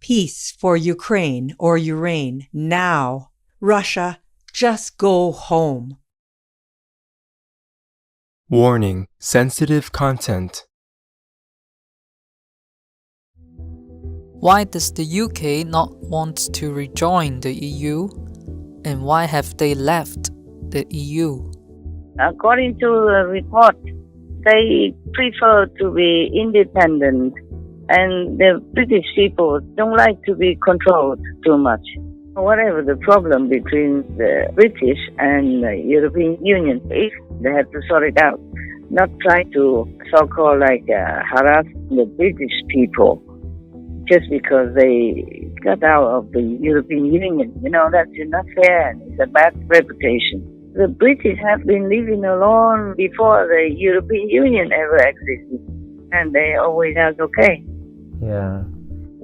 Peace for Ukraine or Ukraine now. Russia, just go home. Warning: sensitive content. Why does the UK not want to rejoin the EU? And why have they left the EU? According to a report, they prefer to be independent, and the British people don't like to be controlled too much. Whatever the problem between the British and the European Union is, they have to sort it out, not try to so-called harass the British people just because they got out of the European Union. That's not fair, and it's a bad reputation. The British have been living alone before the European Union ever existed, and they always are okay. Yeah.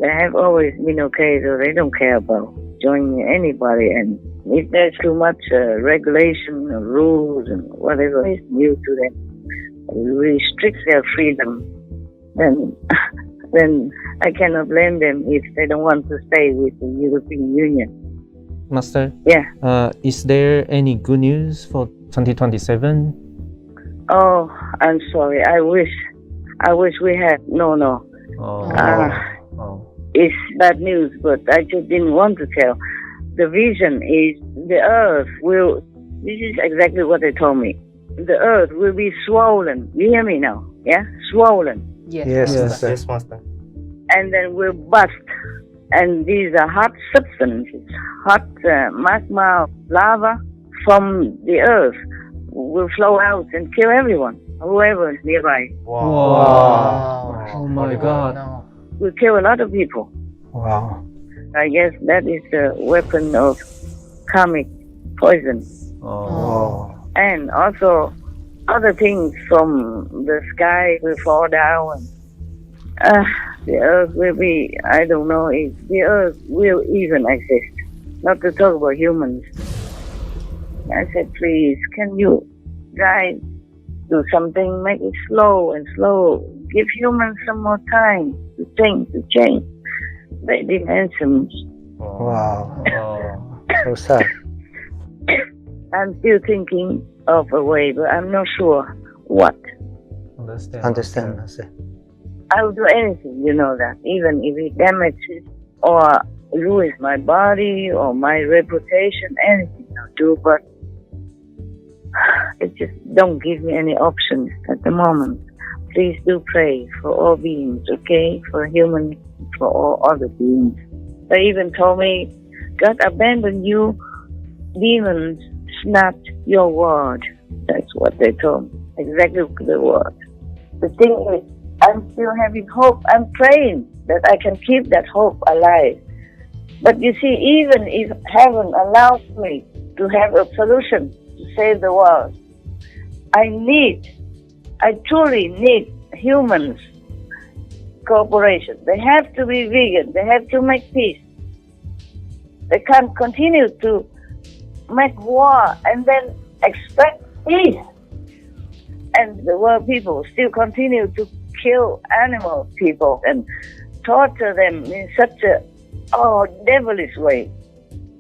They have always been okay, so they don't care about joining anybody. And if there's too much regulation or rules and whatever is new to them, restricts their freedom, then I cannot blame them if they don't want to stay with the European Union. Master? Yeah. Is there any good news for 2027? Oh, I'm sorry. I wish we had. No. It's bad news, but I just didn't want to tell. The vision is the earth will, this is exactly what they told me. The earth will be swollen. You hear me now? Yeah? Swollen. Yes, Master. And then will bust. And these are hot substances, hot magma, lava from the earth will flow out and kill everyone, whoever is nearby. Wow. Oh my God. Will kill a lot of people. Wow. I guess that is a weapon of karmic poison. Oh. And also other things from the sky will fall down. The earth will be, I don't know if the earth will even exist. Not to talk about humans. I said, please, can you guys do something, make it slow and slow. Give humans some more time to think, to change. They didn't answer me. Wow. So sad. I'm still thinking of a way, but I'm not sure what. Understand. I will do anything, you know that, even if it damages or ruins my body or my reputation, anything I'll do, but it just don't give me any options at the moment. Please do pray for all beings, okay? For humans, for all other beings. They even told me, God abandoned you, demons snatch your word. That's what they told me, exactly the word. The thing is, I'm still having hope. I'm praying that I can keep that hope alive. But you see, even if heaven allows me to have a solution to save the world, I truly need humans' cooperation. They have to be vegan. They have to make peace. They can't continue to make war and then expect peace. And the world people still continue to kill animal people and torture them in such a devilish way.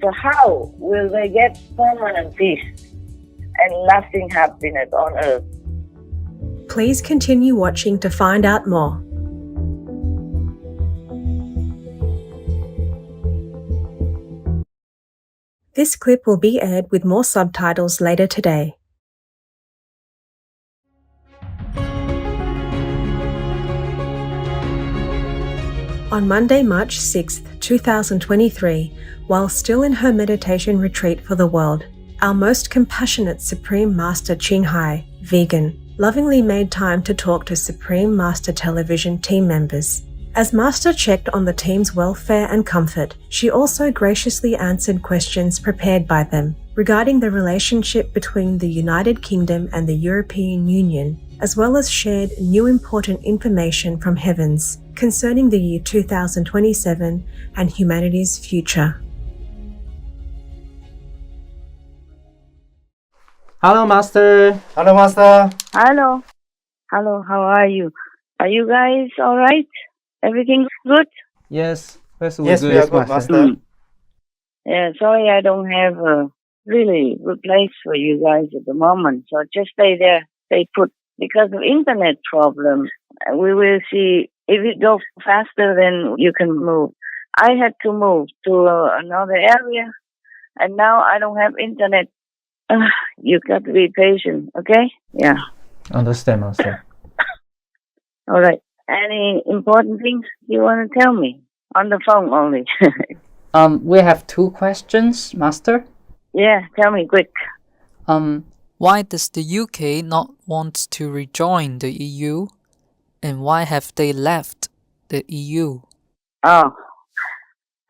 So how will they get permanent peace and lasting happiness on earth? Please continue watching to find out more. This clip will be aired with more subtitles later today. On Monday, March 6, 2023, while still in her meditation retreat for the world, our most compassionate Supreme Master Ching, vegan, lovingly made time to talk to Supreme Master Television team members. As Master checked on the team's welfare and comfort, she also graciously answered questions prepared by them regarding the relationship between the United Kingdom and the European Union, as well as shared new important information from Heavens concerning the year 2027 and humanity's future. Hello, Master. Hello, Master. Hello, how are you? Are you guys all right? Everything's good? Yes, Yes, Yes, we are good, Master. Yeah, sorry I don't have a really good place for you guys at the moment. So just stay there, stay put. Because of internet problem, we will see if it goes faster, then you can move. I had to move to another area, and now I don't have internet. You got to be patient, okay? Yeah. Understand, Master. All right. Any important things you want to tell me? On the phone only. We have two questions, Master. Yeah, tell me quick. Why does the UK not want to rejoin the EU? And why have they left the EU? Oh,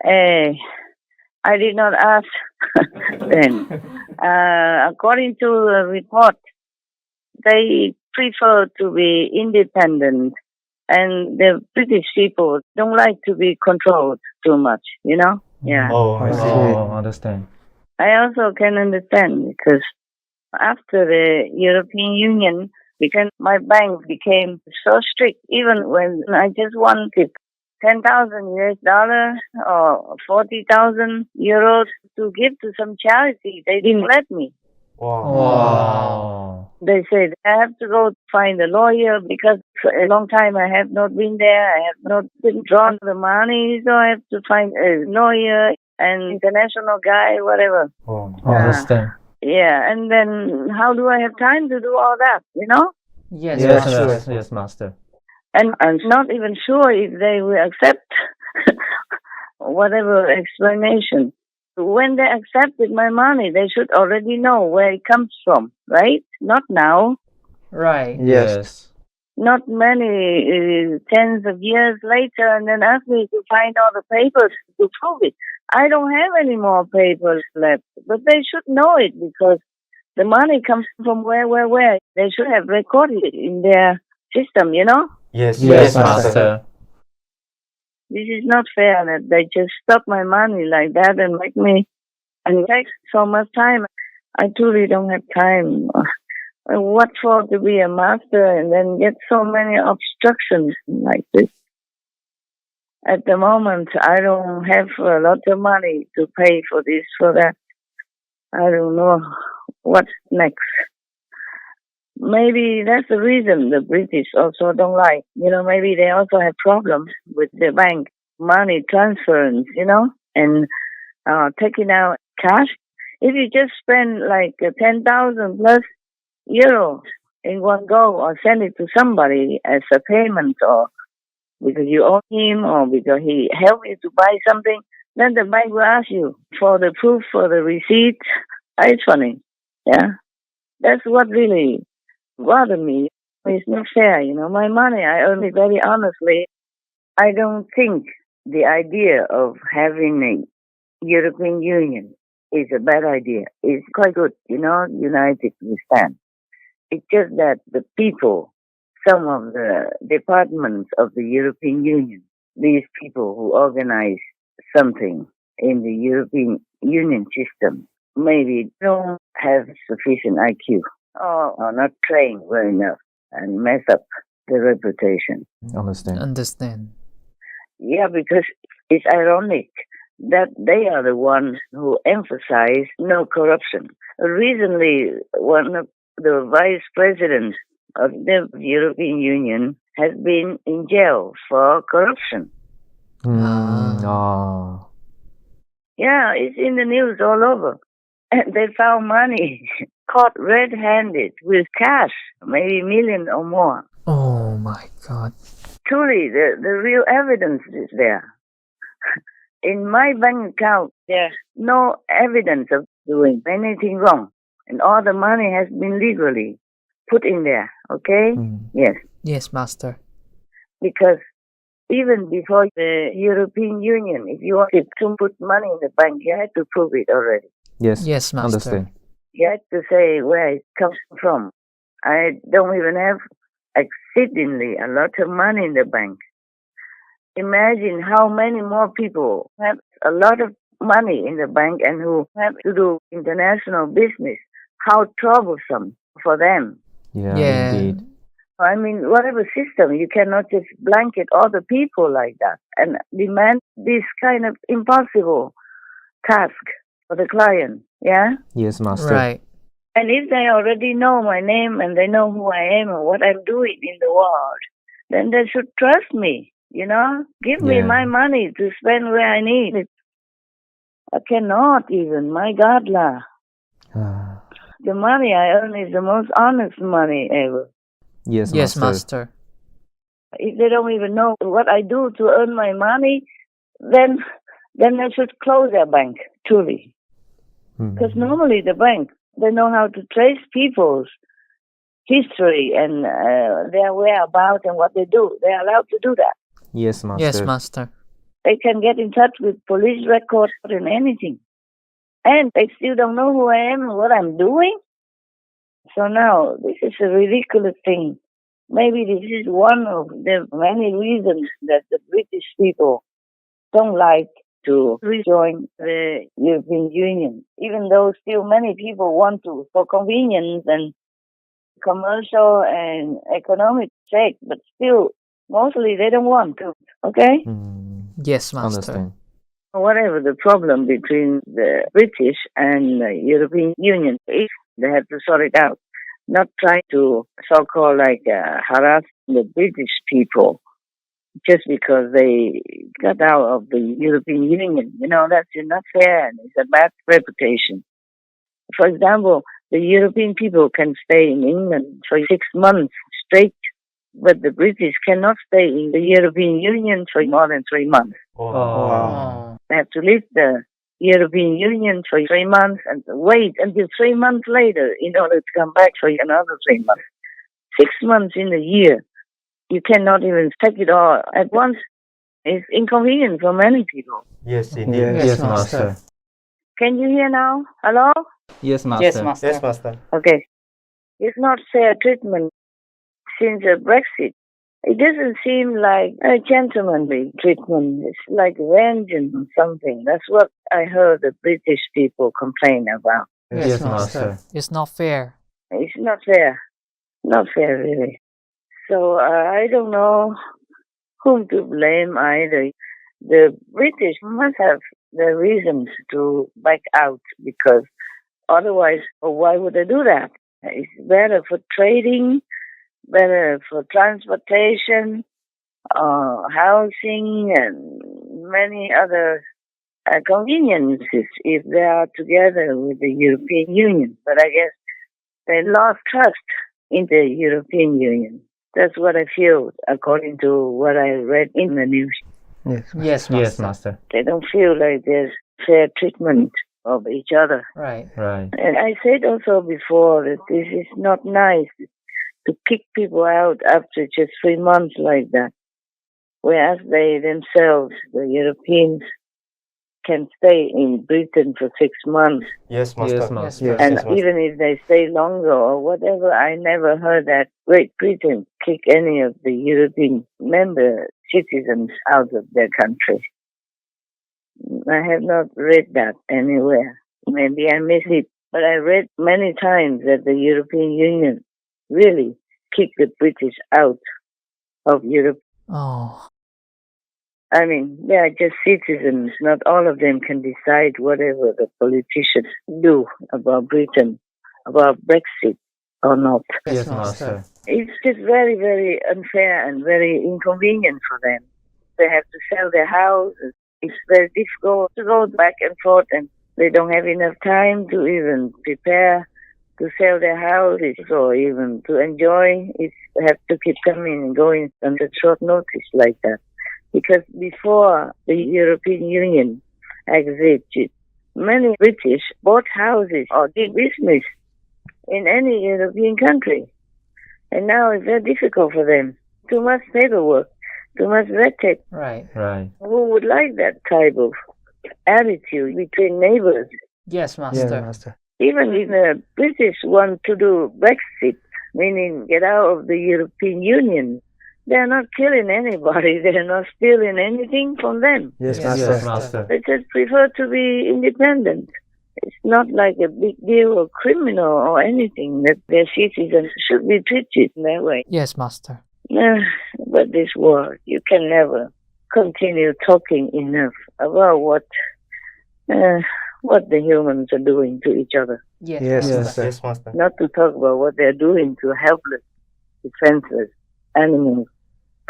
I did not ask then. According to a report, they prefer to be independent, and the British people don't like to be controlled too much, you know? Yeah. Oh, I see. Oh, understand. I also can understand because after the European Union, because my bank became so strict, even when I just wanted 10,000 US dollars or 40,000 euros to give to some charity, they didn't let me. Wow. Wow. They said I have to go find a lawyer because for a long time I have not been there. I have not been drawn the money, so I have to find a lawyer, an international guy, whatever. Oh. Understand. Yeah, and then how do I have time to do all that, you know? Yes, Yes, Master. sure. Yes, Master. And I'm not even sure if they will accept whatever explanation. When they accepted my money, they should already know where it comes from, right? Not now. Right. Yes. Not many tens of years later, and then ask me to find all the papers to prove it. I don't have any more papers left, but they should know it because the money comes from where. They should have recorded it in their system, you know? Yes, Yes, Master. Master. This is not fair that they just stop my money like that and make me, and it takes so much time. I truly don't have time. What for to be a master and then get so many obstructions like this? At the moment, I don't have a lot of money to pay for this, for that. I don't know what's next. Maybe that's the reason the British also don't like. You know, maybe they also have problems with the bank money transference, you know, and taking out cash. If you just spend like 10,000 plus euro in one go or send it to somebody as a payment or because you owe him or because he helped you to buy something, then the bank will ask you for the proof, for the receipt. It's funny. Yeah. That's what really bothered me. It's not fair, you know. My money, I earn it very honestly. I don't think the idea of having a European Union is a bad idea. It's quite good, you know, united we stand. It's just that the people, some of the departments of the European Union, these people who organize something in the European Union system, maybe don't have sufficient IQ or are not trained well enough and mess up the reputation. Understand. Yeah, because it's ironic that they are the ones who emphasize no corruption. Recently, one of the vice presidents of the European Union has been in jail for corruption. Yeah, it's in the news all over. And they found money caught red-handed with cash, maybe a million or more. Oh my God. Truly, the real evidence is there. In my bank account, there's no evidence of doing anything wrong. And all the money has been legally put in there, okay? Yes. Yes, Master. Because even before the European Union, if you wanted to put money in the bank, you had to prove it already. Yes, Master. Understand. You had to say where it comes from. I don't even have exceedingly a lot of money in the bank. Imagine how many more people have a lot of money in the bank and who have to do international business. How troublesome for them. Yeah, Yeah. indeed. I mean, whatever system, you cannot just blanket all the people like that and demand this kind of impossible task for the client, yeah? Yes, Master. Right. And if they already know my name and they know who I am and what I'm doing in the world, then they should trust me, you know? Give me Yeah. my money to spend where I need it. I cannot even, my God, lah. Ah, The money I earn is the most honest money ever. yes, Yes, Master. Master. If they don't even know what I do to earn my money, then they should close their bank, truly. Because normally the bank, they know how to trace people's history and their whereabouts and what they do. They're allowed to do that. Yes, Master. Yes, Master. They can get in touch with police records and anything. And they still don't know who I am and what I'm doing. So now, this is a ridiculous thing. Maybe this is one of the many reasons that the British people don't like to rejoin the European Union, even though still many people want to for convenience and commercial and economic sake, but still, mostly they don't want to, okay? Yes, Master. Understand. Whatever the problem between the British and the European Union is, they have to sort it out. Not try to so-called harass the British people just because they got out of the European Union. You know, that's not fair and it's a bad reputation. For example, the European people can stay in England for 6 months straight, but the British cannot stay in the European Union for more than 3 months. Oh. They have to leave the European Union for 3 months and wait until 3 months later in order to come back for another 3 months. 6 months in a year. You cannot even take it all at once. It's inconvenient for many people. Yes, indeed. Yes, Master. Can you hear now? Hello? Yes, Master. Yes, Master. Yes, Master. Okay. It's not fair treatment since Brexit. It doesn't seem like a gentlemanly treatment. It's like vengeance or something. That's what I heard the British people complain about. Yes, Master. It's not fair. It's not fair. Not fair, really. So I don't know whom to blame either. The British must have the reasons to back out because otherwise, why would they do that? It's better for trading, better for transportation, housing, and many other conveniences if they are together with the European Union. But I guess they lost trust in the European Union. That's what I feel, according to what I read in the news. Yes. Yes, Master. Yes, Master. They don't feel like there's fair treatment of each other. Right. Right. And I said also before that this is not nice to kick people out after just 3 months like that, whereas they themselves, the Europeans, can stay in Britain for 6 months. Yes, Master. Yes, Master. Yes, And yes, Master. even if they stay longer or whatever, I never heard that Great Britain kick any of the European member citizens out of their country. I have not read that anywhere. Maybe I missed it, but I read many times that the European Union really kicked the British out of Europe. Oh. I mean, they are just citizens. Not all of them can decide whatever the politicians do about Britain, about Brexit or not. Yes, Master. It's just very, very unfair and very inconvenient for them. They have to sell their houses. It's very difficult to go back and forth, and they don't have enough time to even prepare to sell their houses or even to enjoy. They have to keep coming and going under short notice like that. Because before the European Union exited, many British bought houses or did business in any European country. And now it's very difficult for them. Too much paperwork, too much red tape. Right. Right. Who would like that type of attitude between neighbors? Yes, Yes, Master. Master. Even if the British want to do Brexit, meaning get out of the European Union, they're not killing anybody. They're not stealing anything from them. Yes, Yes, Master. Yes, Master. They just prefer to be independent. It's not like a big deal or criminal or anything that their citizens should be treated in that way. Yes, Master. But this war, you can never continue talking enough about what the humans are doing to each other. Yes, Master. yes, Master. Not to talk about what they're doing to helpless, defenseless animals,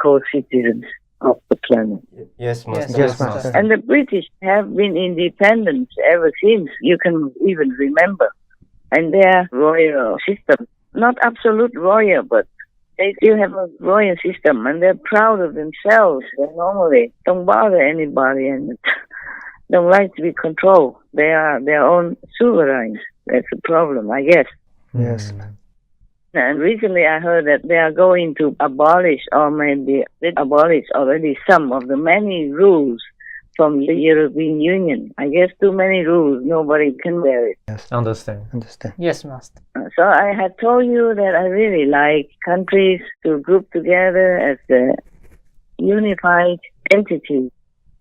co-citizens of the planet. Yes, Master. Yes, Master. And the British have been independent ever since, you can even remember. And their royal system, not absolute royal, but they still have a royal system, and they're proud of themselves. They normally don't bother anybody and don't like to be controlled. They are their own sovereigns. That's the problem, I guess. Yes. And recently I heard that they are going to abolish, or maybe they abolished already, some of the many rules from the European Union. I guess too many rules, nobody can bear it. Yes. Understand. Yes, Master. So I had told you that I really like countries to group together as a unified entity.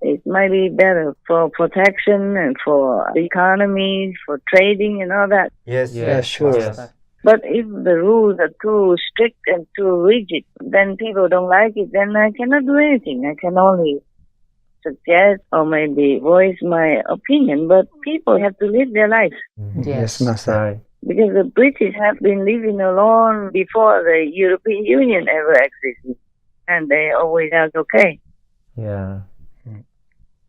It might be better for protection and for the economy, for trading and all that. Yes, Yeah, sure. yes. But if the rules are too strict and too rigid, then people don't like it, then I cannot do anything. I can only suggest or maybe voice my opinion, but people have to live their lives. Yes. Master. Right. Because the British have been living alone before the European Union ever existed. And they always are okay. Yeah.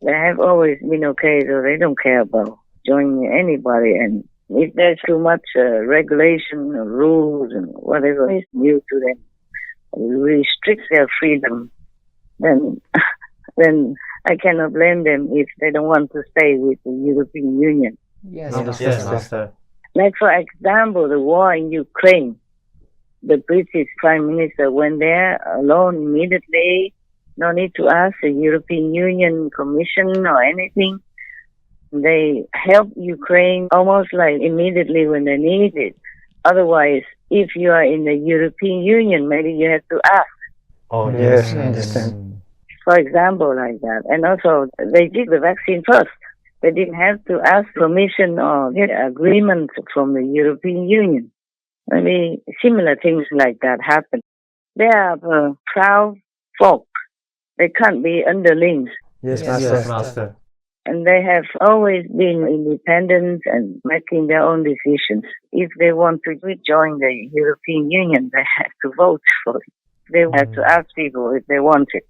They have always been okay, so they don't care about joining anybody. And if there's too much regulation or rules and whatever is new to them, restricts their freedom, then I cannot blame them if they don't want to stay with the European Union. Yes, Understand, Yes, Master. Like, for example, the war in Ukraine. The British Prime Minister went there alone immediately. No need to ask the European Union Commission or anything. They helped Ukraine almost like immediately when they need it. Otherwise, if you are in the European Union, maybe you have to ask. Oh, Yes. yes, understand. For example, like that. And also, they did the vaccine first. They didn't have to ask permission or get agreement from the European Union. Maybe similar things like that happen. They are proud folk. They can't be underlings. Yes, Yes, Master. Yes, Master. And they have always been independent and making their own decisions. If they want to join the European Union, they have to vote for it. They have to ask people if they want it.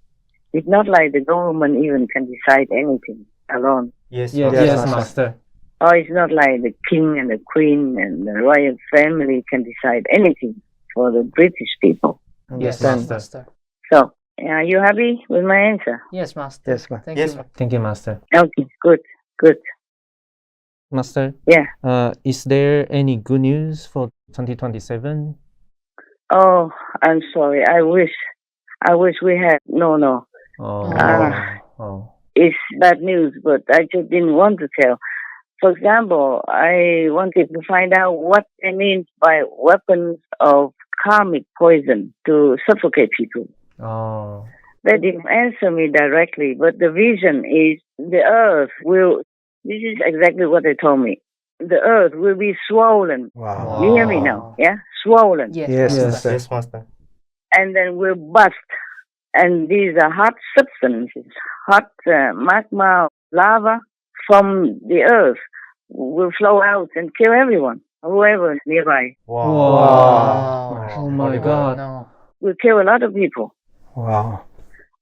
It's not like the government even can decide anything alone. Yes, Yes, Master. yes, Master. Or it's not like the king and the queen and the royal family can decide anything for the British people. Yes, Understand. Master. So, are you happy with my answer? Yes, Master. Yes, Master. Thank Yes, you. Thank you, Master. Okay, good. Master, Yeah. is there any good news for 2027? Oh, I'm sorry. I wish we had. No. Oh, oh. It's bad news, but I just didn't want to tell. For example, I wanted to find out what they mean by weapons of karmic poison to suffocate people. Oh, They didn't answer me directly, but the vision is the earth will, this is exactly what they told me. The earth will be swollen. Wow. You hear me now? Yeah? Swollen. Yes, Yes, Master. Master. Yes, Master. And then will bust. And these are hot substances, hot magma, lava from the earth will flow out and kill everyone, whoever is nearby. Wow. Wow. Oh my God. No. Will kill a lot of people. Wow.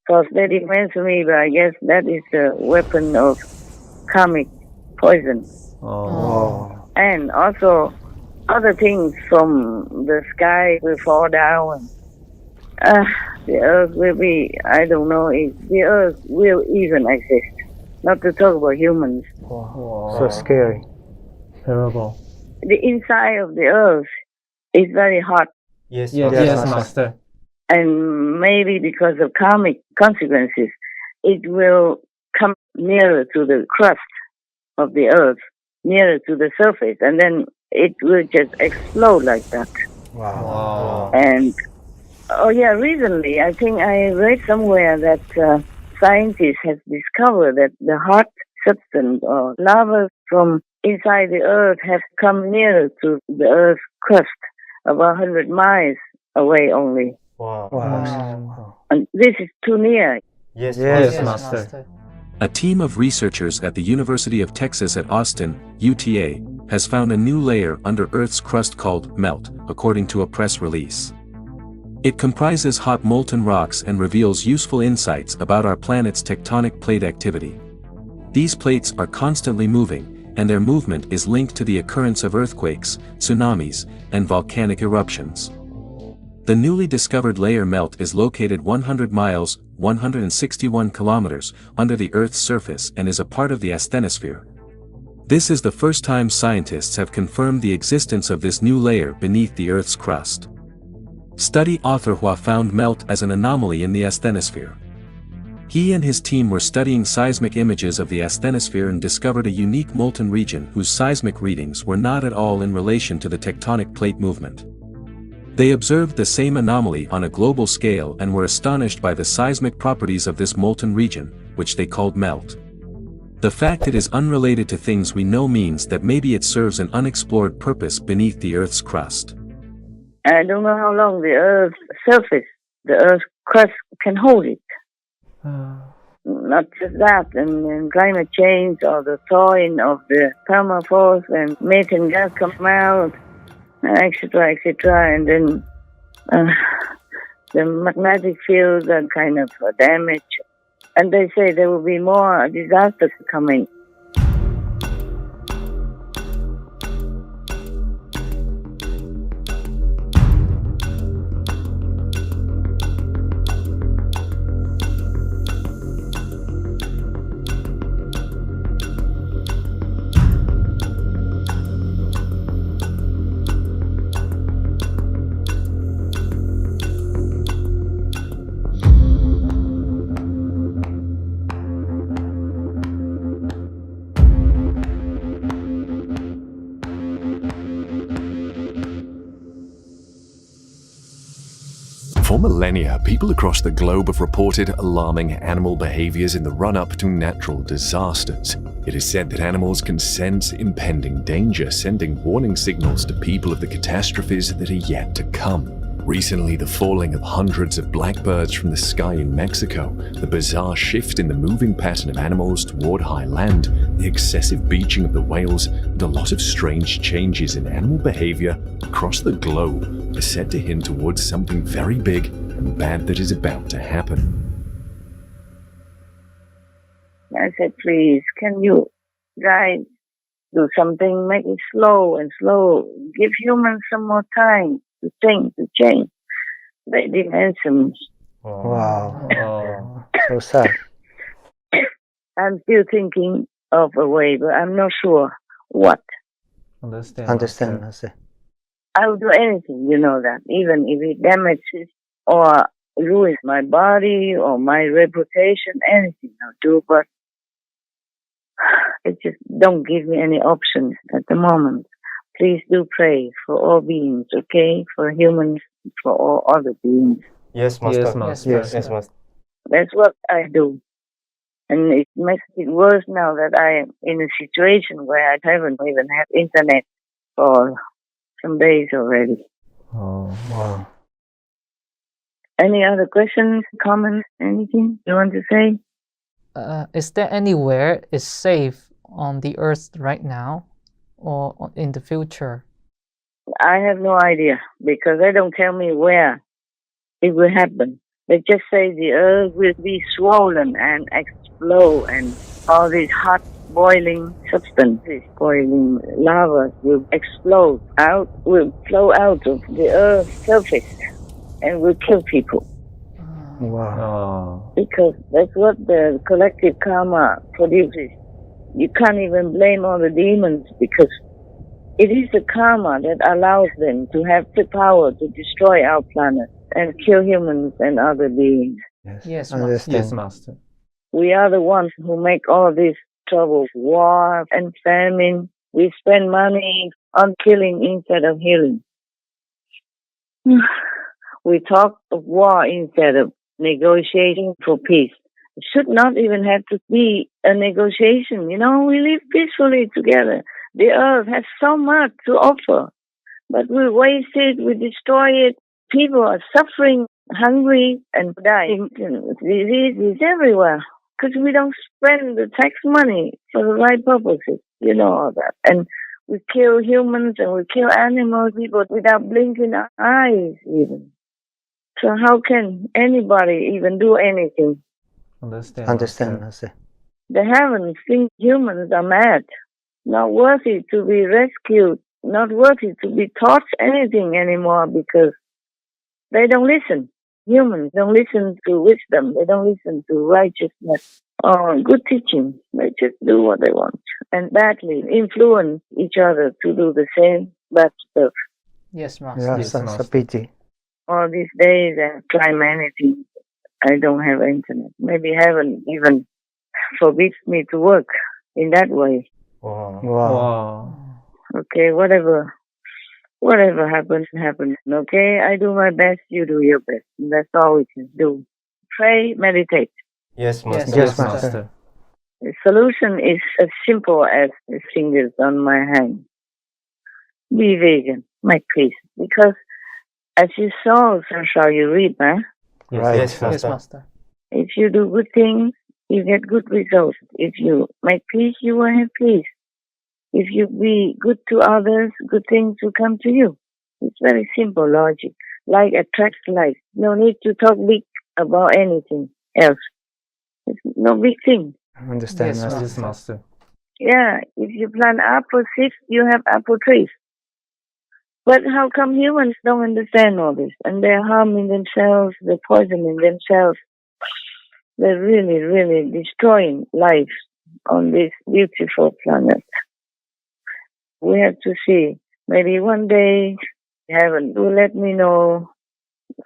Because they didn't answer me, but I guess that is the weapon of karmic poison. Oh, Wow. And also other things from the sky will fall down. The earth will be, I don't know if the earth will even exist. Not to talk about humans. Wow. So scary. terrible. The inside of the earth is very hot. Yes, Yes, Master. yes, Master. And maybe because of karmic consequences, it will come nearer to the crust of the earth, nearer to the surface, and then it will just explode like that. Wow. And, recently, I think I read somewhere that scientists have discovered that the hot substance or lava from inside the earth have come nearer to the earth's crust, about 100 miles away only. Wow. Wow. And this is too near. Yes, Yes, Master. A team of researchers at the University of Texas at Austin, UTA, has found a new layer under Earth's crust called melt, according to a press release. It comprises hot molten rocks and reveals useful insights about our planet's tectonic plate activity. These plates are constantly moving, and their movement is linked to the occurrence of earthquakes, tsunamis, and volcanic eruptions. The newly discovered layer melt is located 100 miles, 161 kilometers, under the Earth's surface and is a part of the asthenosphere. This is the first time scientists have confirmed the existence of this new layer beneath the Earth's crust. Study author Hua found melt as an anomaly in the asthenosphere. He and his team were studying seismic images of the asthenosphere and discovered a unique molten region whose seismic readings were not at all in relation to the tectonic plate movement. They observed the same anomaly on a global scale and were astonished by the seismic properties of this molten region, which they called melt. The fact it is unrelated to things we know means that maybe it serves an unexplored purpose beneath the Earth's crust. I don't know how long the Earth's surface, the Earth's crust can hold it. Not just that, and climate change or the thawing of the permafrost and methane gas come out, etc., etc., and then the magnetic fields are kind of damaged. And they say there will be more disasters coming. For millennia, people across the globe have reported alarming animal behaviors in the run-up to natural disasters. It is said that animals can sense impending danger, sending warning signals to people of the catastrophes that are yet to come. Recently, the falling of hundreds of blackbirds from the sky in Mexico, the bizarre shift in the moving pattern of animals toward high land, the excessive beaching of the whales, and a lot of strange changes in animal behavior across the globe are said to hint towards something very big and bad that is about to happen. I said, please, can you guys do something, make it slow and slow, give humans some more time to think, to change. They didn't answer me. Wow. So sad. I'm still thinking of a way, but I'm not sure what. Understand, Master. I will do anything, you know that, even if it damages or ruins my body or my reputation, anything I'll do, but it just don't give me any options at the moment. Please do pray for all beings, okay? For humans, for all other beings. Yes, Master. Yes, Master. Yes, Master. That's what I do. And it makes it worse now that I am in a situation where I haven't even had internet for some days already. Oh, Wow. Any other questions, comments, anything you want to say? Is there anywhere is safe on the Earth right now or in the future? I have no idea because they don't tell me where it will happen. They just say the earth will be swollen and explode and all these hot boiling substances, boiling lava will explode out, will flow out of the earth's surface and will kill people. wow. Because that's what the collective karma produces. You can't even blame all the demons because it is the karma that allows them to have the power to destroy our planet and kill humans and other beings. Yes, Understand. Yes, Master. We are the ones who make all this trouble, war and famine. We spend money on killing instead of healing. We talk of war instead of negotiating for peace. It should not even have to be a negotiation. You know, we live peacefully together. The earth has so much to offer, but we waste it, we destroy it. People are suffering, hungry, and dying. Disease is everywhere because we don't spend the tax money for the right purposes. You know all that. And we kill humans and we kill animals, people without blinking eyes even. So how can anybody even do anything? Understand. The heavens think humans are mad, not worthy to be rescued, not worthy to be taught anything anymore because they don't listen. Humans don't listen to wisdom. They don't listen to righteousness or good teaching. They just do what they want and badly influence each other to do the same bad stuff. Yes, Master. Yes, that's a pity. All these days I try anything. I don't have internet. Maybe heaven even forbids me to work in that way. Wow. Okay, whatever happens, happens. Okay, I do my best, you do your best. That's all we can do. Pray, meditate. Yes, Master. The solution is as simple as the fingers on my hand. Be vegan, make peace. Because as you sow, so shall you reap, huh? Right. Yes, Master. If you do good things, you get good results. If you make peace, you will have peace. If you be good to others, good things will come to you. It's very simple logic. Like attracts like. No need to talk big about anything else. It's no big thing. Understand, Yes, Master. Yeah, if you plant apple seeds, you have apple trees. But how come humans don't understand all this? And they're harming themselves, they're poisoning themselves. They're really, really destroying life on this beautiful planet. We have to see. Maybe one day heaven will let me know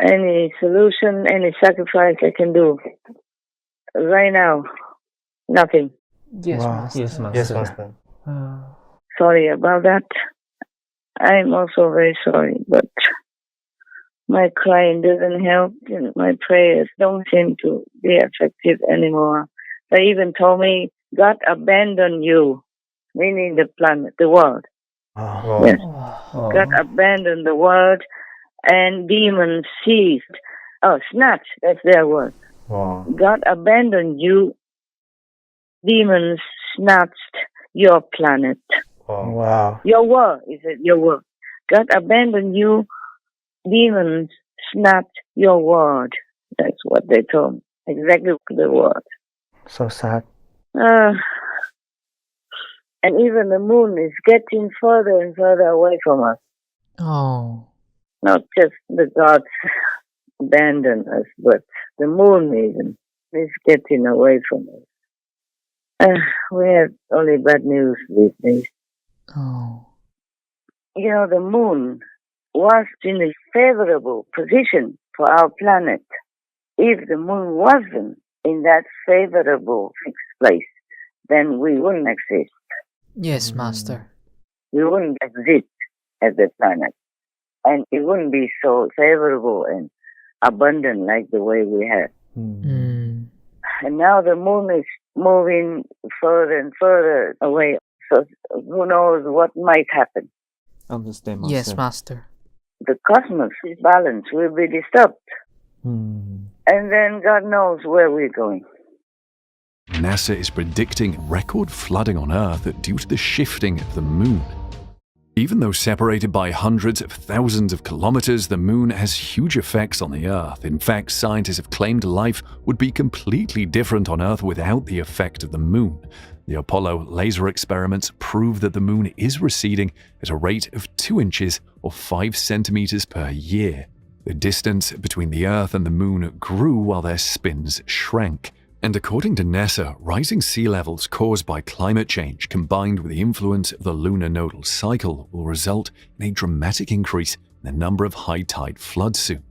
any solution, any sacrifice I can do. Right now, nothing. Yes, Wow. Master. Yes, Master. Sorry about that. I'm also very sorry, but my crying doesn't help and my prayers don't seem to be effective anymore. They even told me God abandoned you, meaning the planet, the world. Wow. Yes. God abandoned the world and demons seized. Oh, snatch, that's their word. Wow. God abandoned you, demons snatched your planet. Wow. Your world, is it your world? God abandoned you, demons snatched your world. That's what they told me. Exactly the word. So sad. And even the moon is getting further and further away from us. Oh. Not just the gods abandon us, but the moon even is getting away from us. We have only bad news these days. Oh. You know, the moon was in a favorable position for our planet. If the moon wasn't in that favorable fixed place, then we wouldn't exist. Yes, Master. We wouldn't exist as a planet. And it wouldn't be so favorable and abundant like the way we have. Mm. And now the moon is moving further and further away. So who knows what might happen. Understand, Master. Yes, Master. The cosmos balance will be disturbed. And then God knows where we're going. NASA is predicting record flooding on Earth due to the shifting of the moon. Even though separated by hundreds of thousands of kilometers, the moon has huge effects on the Earth. In fact, scientists have claimed life would be completely different on Earth without the effect of the moon. The Apollo laser experiments prove that the moon is receding at a rate of 2 inches or 5 centimeters per year. The distance between the Earth and the moon grew while their spins shrank. And according to NASA, rising sea levels caused by climate change combined with the influence of the lunar nodal cycle will result in a dramatic increase in the number of high tide floods soon.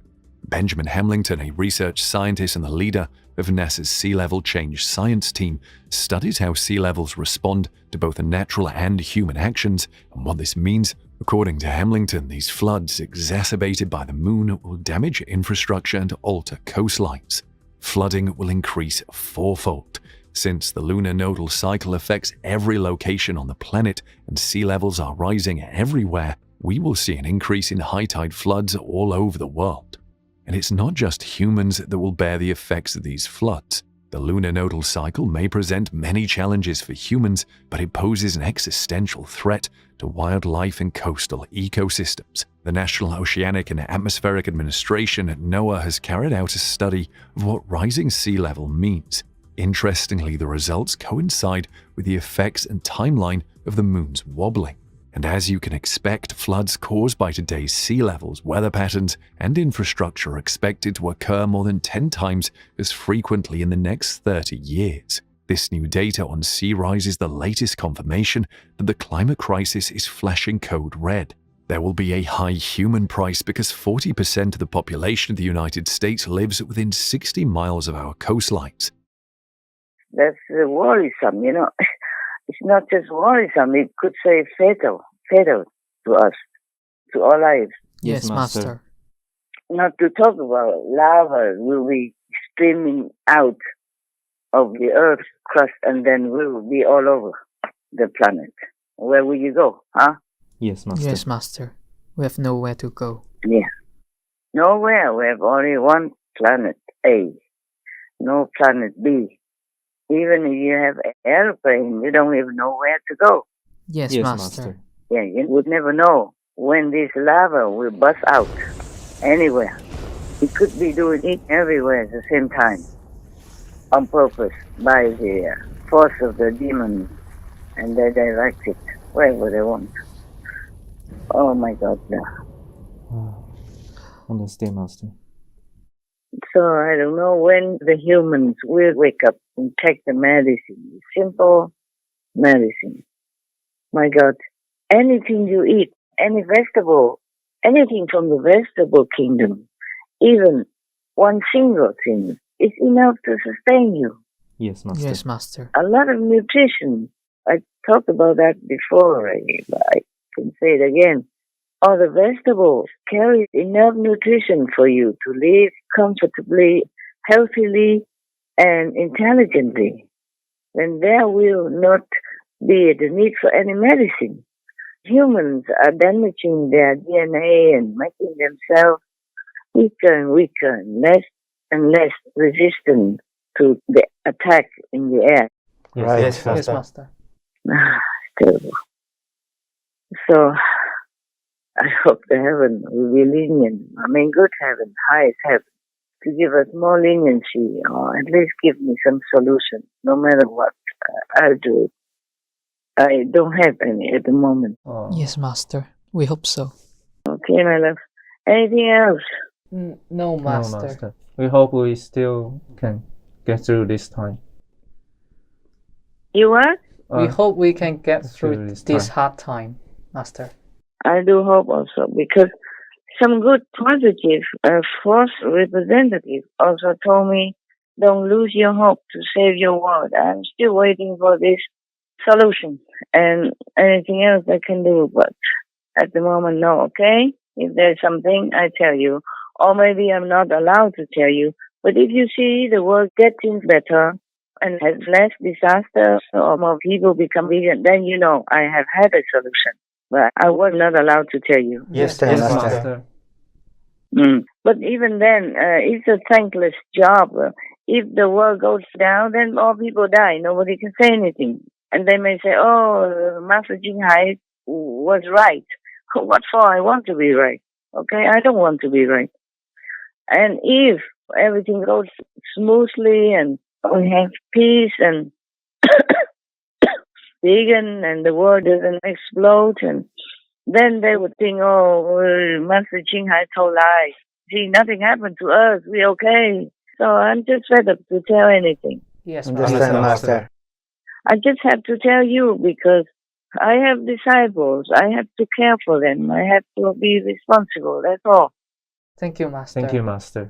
Benjamin Hamilton, a research scientist and the leader of NASA's Sea Level Change Science team, studies how sea levels respond to both the natural and human actions and what this means. According to Hamilton, these floods exacerbated by the moon will damage infrastructure and alter coastlines. flooding will increase fourfold. Since the lunar nodal cycle affects every location on the planet and sea levels are rising everywhere, we will see an increase in high tide floods all over the world. And it's not just humans that will bear the effects of these floods. The lunar nodal cycle may present many challenges for humans, but it poses an existential threat to wildlife and coastal ecosystems. The National Oceanic and Atmospheric Administration at NOAA has carried out a study of what rising sea level means. Interestingly, the results coincide with the effects and timeline of the moon's wobbling. And as you can expect, floods caused by today's sea levels, weather patterns, and infrastructure are expected to occur more than 10 times as frequently in the next 30 years. This new data on sea rise is the latest confirmation that the climate crisis is flashing code red. There will be a high human price because 40% of the population of the United States lives within 60 miles of our coastlines. That's worrisome, you know. It's not just worrisome, it could say fatal to us, to our lives. Yes, Master. Not to talk about lava will be streaming out of the Earth's crust and then will be all over the planet. Where will you go, huh? Yes, Master. Yes, Master. We have nowhere to go. Yeah. Nowhere. We have only one planet A. No planet B. Even if you have an airplane, you don't even know where to go. Yes, Master. Yeah, you would never know when this lava will bust out anywhere. It could be doing it everywhere at the same time, on purpose, by the force of the demons, and they direct it wherever they want. Oh my God, no. Understand, Master. So I don't know when the humans will wake up and take the medicine, simple medicine. My God, anything you eat, any vegetable, anything from the vegetable kingdom, even one single thing, is enough to sustain you. Yes, Master. Yes, Master. A lot of nutrition. I talked about that before already, but I can say it again. All the vegetables carry enough nutrition for you to live comfortably, healthily, and intelligently. Then there will not be the need for any medicine. Humans are damaging their DNA and making themselves weaker and weaker, and less resistant to the attack in the air. Right. Yes, Master. It's terrible. So I hope the heaven will be lenient. I mean, good heaven, highest heaven, to give us more leniency or at least give me some solution. No matter what, I'll do it. I don't have any at the moment. Oh. Yes, Master. We hope so. Okay, my love. Anything else? No, Master. No, Master. We hope we still can get through this time. You what? We hope we can get through this this time. hard time, Master. I do hope also, because some good positive force representative also told me, don't lose your hope to save your world. I'm still waiting for this solution and anything else I can do, but at the moment, no, okay? If there's something, I tell you. Or maybe I'm not allowed to tell you. But if you see the world getting better and has less disaster or more people become vegan, then you know I have had a solution. But I was not allowed to tell you. Yes, Master. But even then, it's a thankless job. If the world goes down, then all people die. Nobody can say anything. And they may say, oh, Master Ching Hai was right. What for? I want to be right. Okay? I don't want to be right. And if everything goes smoothly and we have peace and vegan and the world doesn't explode, and then they would think, oh, Master Ching Hai told lies. See, nothing happened to us. We're okay. So I'm just fed up to tell anything. Yes, Understand, Master. I just have to tell you because I have disciples. I have to care for them. I have to be responsible. That's all. Thank you, Master. Thank you, Master.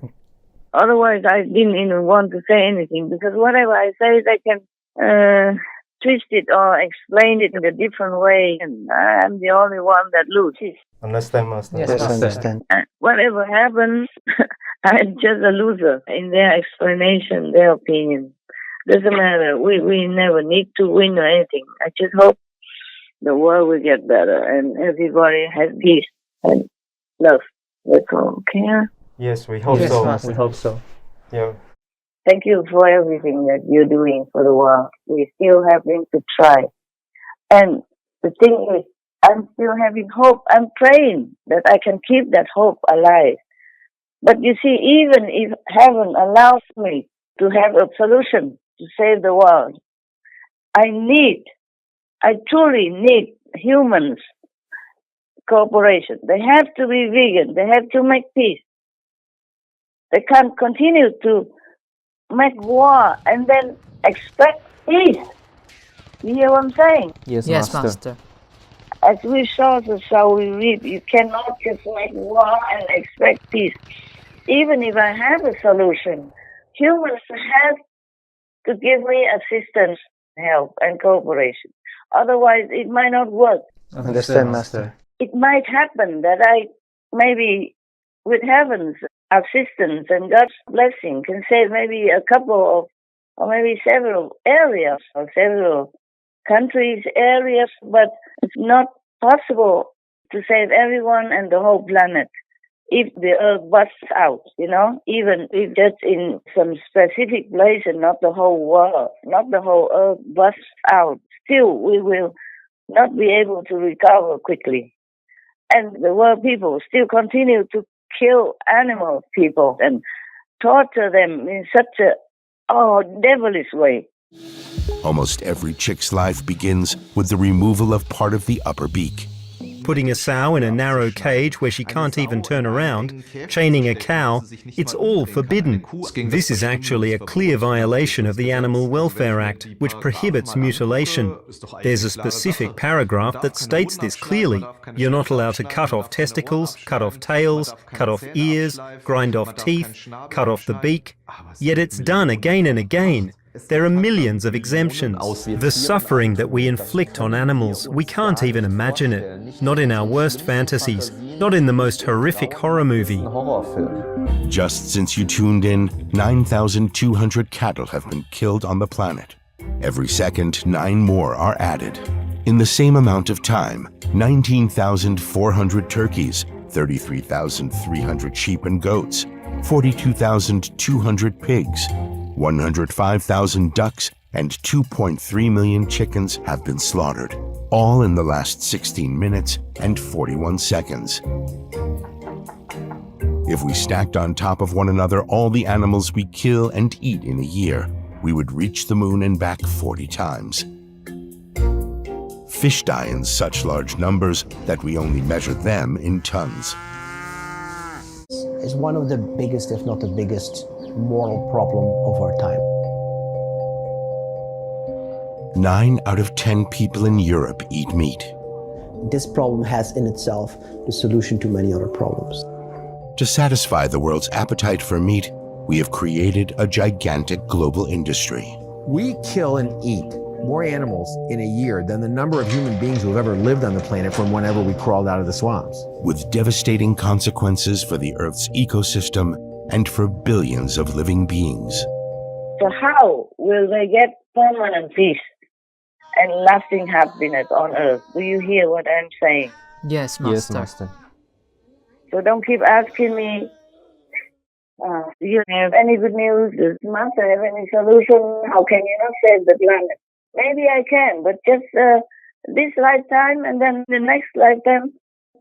Otherwise, I didn't even want to say anything because whatever I say, they can twist it or explain it in a different way, and I'm the only one that loses. Understand, Master. Yes, Yes, Master. understand. Whatever happens, I'm just a loser in their explanation, their opinion. Doesn't matter. We never need to win or anything. I just hope the world will get better and everybody has peace and love. That's all. Okay? Yes, we hope Yes, so. Master. We hope so. Yeah. Thank you for everything that you're doing for the world. We're still having to try. And the thing is, I'm still having hope. I'm praying that I can keep that hope alive. But you see, even if heaven allows me to have a solution to save the world, I truly need humans' cooperation. They have to be vegan. They have to make peace. They can't continue to make war and then expect peace. You hear what I'm saying? Yes, Yes, Master. Master. As we saw, so shall we reap. You cannot just make war and expect peace. Even if I have a solution, humans have to give me assistance, help, and cooperation. Otherwise, it might not work. Understand, Master. It might happen that I, maybe with heaven's assistance and God's blessing, can save maybe a couple of, or maybe several areas, or several countries, areas, but it's not possible to save everyone and the whole planet if the earth busts out, even if that's in some specific place and not the whole world, not the whole earth busts out. Still, we will not be able to recover quickly. And the world people still continue to kill animal people and torture them in such a devilish way. Almost every chick's life begins with the removal of part of the upper beak. Putting a sow in a narrow cage where she can't even turn around, chaining a cow, it's all forbidden. This is actually a clear violation of the Animal Welfare Act, which prohibits mutilation. There's a specific paragraph that states this clearly. You're not allowed to cut off testicles, cut off tails, cut off ears, grind off teeth, cut off the beak. Yet it's done again and again. There are millions of exemptions. The suffering that we inflict on animals, we can't even imagine it. Not in our worst fantasies, not in the most horrific horror movie. Just since you tuned in, 9,200 cattle have been killed on the planet. Every second, 9 more are added. In the same amount of time, 19,400 turkeys, 33,300 sheep and goats, 42,200 pigs, 105,000 ducks, and 2.3 million chickens have been slaughtered, all in the last 16 minutes and 41 seconds. If we stacked on top of one another all the animals we kill and eat in a year, we would reach the moon and back 40 times. Fish die in such large numbers that we only measure them in tons. Is one of the biggest, if not the biggest, moral problem of our time. 9 out of 10 people in Europe eat meat. This problem has in itself the solution to many other problems. To satisfy the world's appetite for meat, we have created a gigantic global industry. We kill and eat more animals in a year than the number of human beings who have ever lived on the planet from whenever we crawled out of the swamps. With devastating consequences for the Earth's ecosystem and for billions of living beings. So how will they get permanent peace and lasting happiness on Earth? Do you hear what I'm saying? Yes, Master. Yes, Master. So don't keep asking me, do you have any good news? Does Master have any solution? How can you not save the planet? Maybe I can, but just this lifetime and then the next lifetime,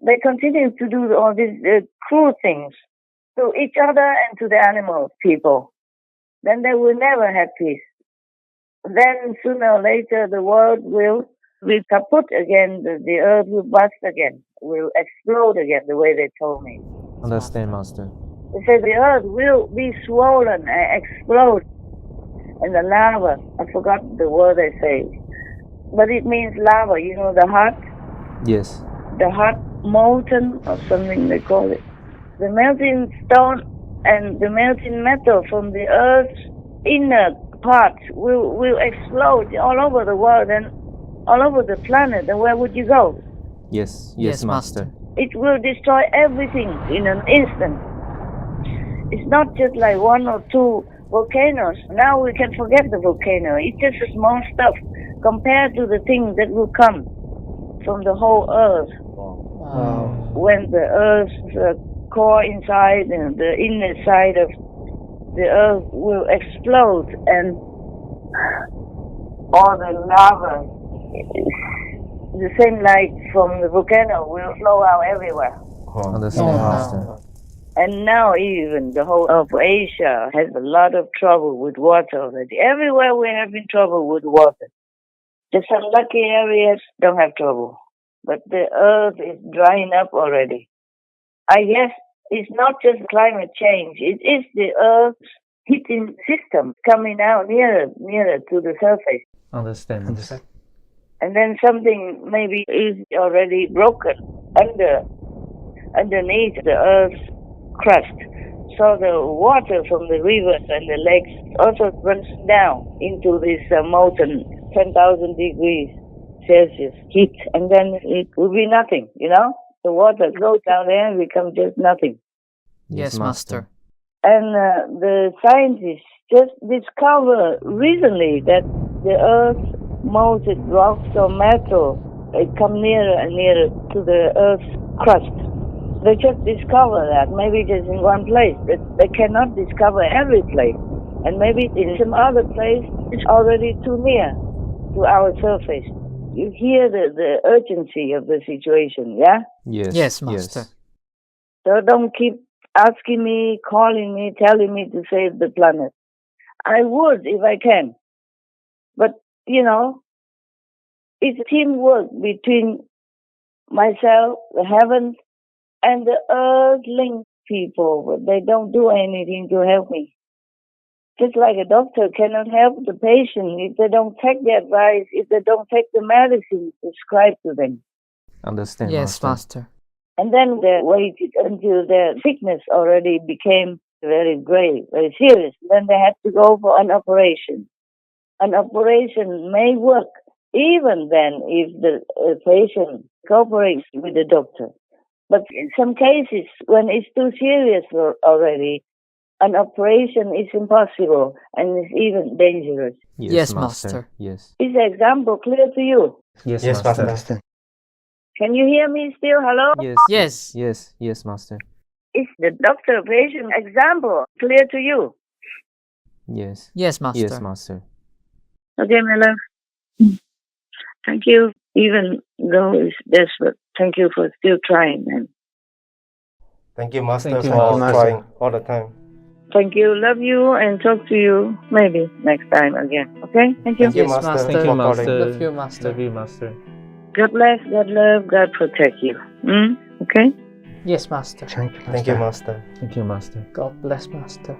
they continue to do all these cruel things to each other and to the animal people. Then they will never have peace. Then sooner or later the world will be kaput again, the earth will burst again, will explode again, the way they told me. Understand, Master. They say the earth will be swollen and explode. And the lava, I forgot the word they say, but it means lava, the hot? Yes. The hot molten or something they call it. The melting stone and the melting metal from the earth's inner parts will explode all over the world and all over the planet. And where would you go? Yes, Master. It will destroy everything in an instant. It's not just like one or two volcanoes. Now we can forget the volcano. It's just small stuff compared to the things that will come from the whole earth. When the earth's core inside and the inner side of the earth will explode and all the lava, the same light from the volcano will flow out everywhere. Understand, Master. And now even the whole of Asia has a lot of trouble with water already. Everywhere we're having trouble with water. Just some lucky areas don't have trouble. But the earth is drying up already. I guess it's not just climate change. It is the earth's heating system coming out nearer to the surface. Understand. And then something maybe is already broken underneath the earth's crust. So the water from the rivers and the lakes also runs down into this molten 10,000 degrees Celsius heat, and then it will be nothing, The water goes down there and becomes just nothing. Yes, Master. And the scientists just discovered recently that the Earth's molten rocks or metal, it come nearer and nearer to the Earth's crust. They just discovered that, maybe just in one place, but they cannot discover every place. And maybe in some other place, it's already too near to our surface. You hear the urgency of the situation, yeah? Yes, Master. So don't keep asking me, calling me, telling me to save the planet. I would if I can. But, it's teamwork between myself, the heavens, and the earthling people. But they don't do anything to help me. Just like a doctor cannot help the patient if they don't take the advice, if they don't take the medicine prescribed to them. Understand, Yes, Master. And then they waited until their sickness already became very grave, very serious. Then they had to go for an operation. An operation may work even then if the patient cooperates with the doctor. But in some cases, when it's too serious already, an operation is impossible and is even dangerous. Yes, Master. Yes. Is the example clear to you? Yes, Master. Can you hear me still? Hello? Yes. Yes, Master. Is the doctor-patient example clear to you? Yes. Yes, Master. Yes, Master. Okay, my love. Thank you. Even though it's desperate, thank you for still trying. And Thank you, Master, Thank you, for Master. trying all the time. thank you. Love you and talk to you maybe next time again. Okay? Thank you. Thank you, Yes, Master. Master. Thank you, for Master. calling. Love you, Master. Love you, Master. God bless, God love, God protect you. Okay? Yes, Master. Thank you, Master. Thank you, Master. God bless, Master.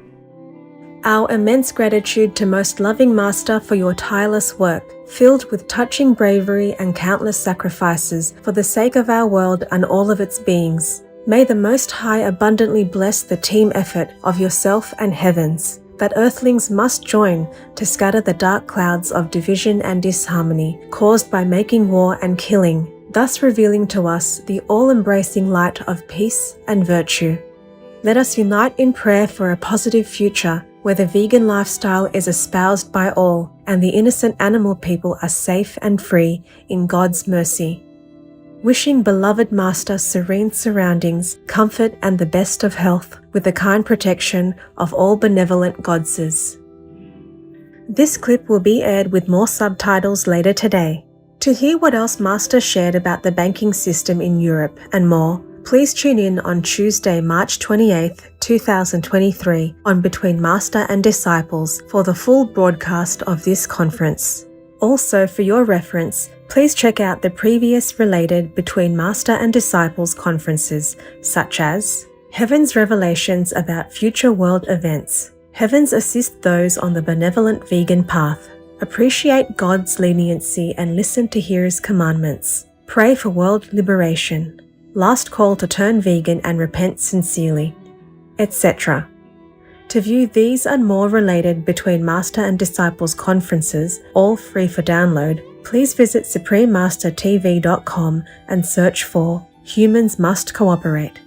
Our immense gratitude to Most Loving Master for your tireless work, filled with touching bravery and countless sacrifices for the sake of our world and all of its beings. May the Most High abundantly bless the team effort of yourself and heavens, that earthlings must join to scatter the dark clouds of division and disharmony caused by making war and killing, thus revealing to us the all-embracing light of peace and virtue. Let us unite in prayer for a positive future where the vegan lifestyle is espoused by all and the innocent animal people are safe and free in God's mercy. Wishing beloved Master serene surroundings, comfort and the best of health with the kind protection of all benevolent godses. This clip will be aired with more subtitles later today. To hear what else Master shared about the banking system in Europe and more, please tune in on Tuesday, March 28th, 2023 on Between Master and Disciples for the full broadcast of this conference. Also, for your reference, please check out the previous related Between Master and Disciples conferences, such as Heaven's Revelations about Future World Events, Heavens Assist Those on the Benevolent Vegan Path, Appreciate God's Leniency and Listen to His Commandments, Pray for World Liberation, Last Call to Turn Vegan and Repent Sincerely, etc. To view these and more related Between Master and Disciples conferences, all free for download, please visit suprememastertv.com and search for Humans Must Cooperate.